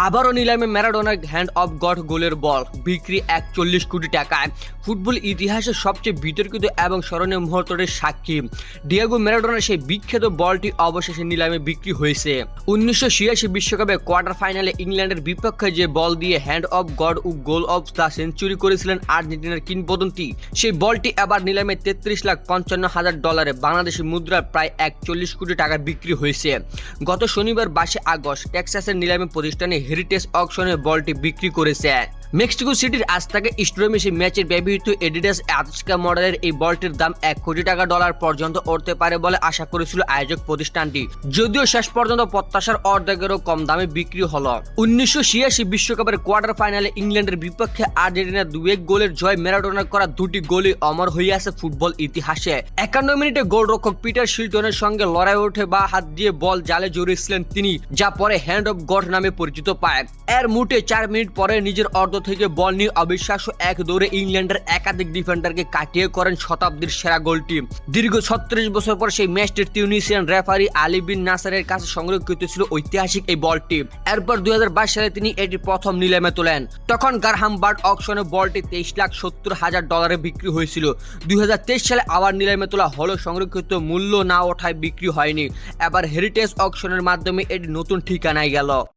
আবারও নিলামে ম্যারাডোনার হ্যান্ড অফ গড গোলের বল বিক্রি 41 কোটি টাকায়। ফুটবল ইতিহাসের সবচেয়ে বিতর্কিত এবং স্মরণীয় মুহূর্তের সাক্ষী ডিয়েগো ম্যারাডোনার সেই বিখ্যাত বলটি অবশেষে নিলামে বিক্রি হয়েছে। 1986 বিশ্বকাপে কোয়ার্টার ফাইনালে ইংল্যান্ডের বিপক্ষে যে বল দিয়ে হ্যান্ড অফ গড ও গোল অফ দ্য সেঞ্চুরি করেছিলেন আর্জেন্টিনার কিংবদন্তি, সেই বলটি এবার নিলামে $33,55,000 বাংলাদেশি মুদ্রার প্রায় 41 কোটি টাকা বিক্রি হয়েছে। গত শনিবার 22 আগস্ট টেক্সাসের নিলামে প্রতিষ্ঠানে হেরিটেজ অকশনে বলটি বিক্রি করেছে। মেক্সিকো সিটির আজতাকে স্টেডিয়ামে সেই ম্যাচের ব্যবহৃত এডিডাস আতস্কা মডেলের এই বলটির দাম $1 কোটি পর্যন্ত উঠতে পারে বলে আশা করেছিল আয়োজক প্রতিষ্ঠানটি, যদিও শেষ পর্যন্ত প্রত্যাশার অর্ধেকেরও কম দামে বিক্রি হলো। 1986 বিশ্বকাপের কোয়ার্টার ফাইনালে ইংল্যান্ডের বিপক্ষে আর্জেন্টিনার 2-1 গোলের জয় ম্যারাডোনার করা দুটি গোলই অমর হয়ে আছে ফুটবল ইতিহাসে। 51 মিনিটে গোলরক্ষক পিটার শিলটনের সঙ্গে লড়াই ওঠে বা হাত দিয়ে বল জালে জড়িয়েছিলেন তিনি, যা পরে হ্যান্ড অফ গড নামে পরিচিত পায়। এর মোটে 4 মিনিট পরে নিজের অর্ধ থেকে বল নিয়ে অবিশ্বাস্য এক দৌড়ে ইংল্যান্ডের একাধিক ডিফেন্ডারকে কাটিয়ে করেন শতাব্দীর সেরা গোলটি। দীর্ঘ 36 বছর পর সেই ম্যাচটি তিউনিসিয়ান রেফারি আলী বিন নাসারের কাছে সংরক্ষিত ছিল ঐতিহাসিক এই বলটি। এরপর 2022 সালে তিনি এটি প্রথম নিলামে তোলেন। তখন গারহাম বার্ড অকশনে বলটি $23,70,000 বিক্রি হয়েছিল। 2023 সালে আবার নিলামে তোলা হলো, সংরক্ষিত মূল্য না ওঠায় বিক্রি হয়নি। এবার হেরিটেজ অকশনের মাধ্যমে এটি নতুন ঠিকানায় গেল।